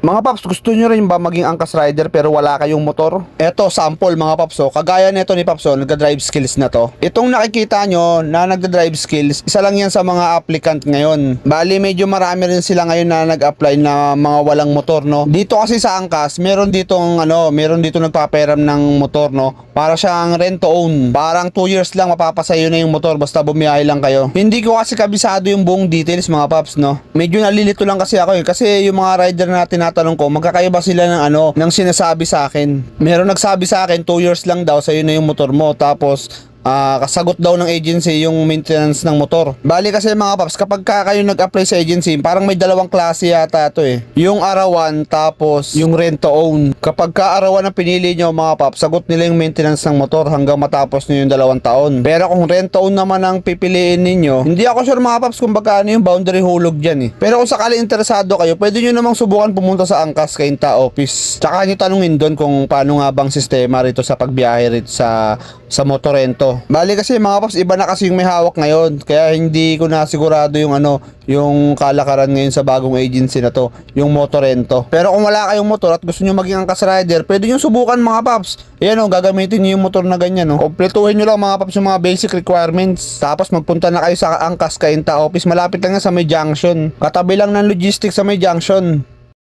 Mga paps, gusto nyo rin ba maging angkas rider pero wala kayong motor? Eto, sample mga paps. Kagaya nito ni paps, nagda-drive skills na to. Itong nakikita nyo na nagda-drive skills, isa lang yan sa mga applicant ngayon. Bali, medyo marami rin sila ngayon na nag-apply na mga walang motor, no? Dito kasi sa angkas, meron dito nagpaperam ng motor, no? Para siyang rent to own. Parang 2 years lang mapapasayo na yung motor basta bumiyahe lang kayo. Hindi ko kasi kabisado yung buong details mga paps, no? Medyo nalilito lang kasi ako kasi yung mga rider na tinatanong ko, magkakaiba sila ng sinasabi sa akin. Meron nagsabi sa akin 2 years lang daw sa'yo na yung motor mo, tapos kasagot daw ng agency yung maintenance ng motor. Bali kasi mga paps, kapag kayo nag-apply sa agency, parang may dalawang klase yata to eh. Yung arawan tapos yung rent to own. Kapag arawan ang pinili nyo mga paps, sagot nila yung maintenance ng motor hanggang matapos nyo yung 2 taon. Pero kung rent to own naman ang pipiliin ninyo, hindi ako sure mga paps kung baka ano yung boundary hulog dyan eh. Pero kung sakali interesado kayo, pwede nyo namang subukan pumunta sa Angkas Cainta office. Tsaka nyo tanungin doon kung paano nga bang sistema rito sa pagbiyahe rito sa motorento. Bali kasi mga paps, iba na kasi yung may hawak ngayon. Kaya hindi ko na sigurado yung kalakaran ngayon sa bagong agency na to, yung motorento. Pero kung wala kayong motor at gusto nyo maging angkas rider, pwede nyo subukan mga paps. Ayan gagamitin nyo yung motor na ganyan Kompletuhin nyo lang mga paps yung mga basic requirements. Tapos magpunta na kayo sa Angkas Cainta office. Malapit lang yan sa may junction. Katabi lang ng logistics sa may junction.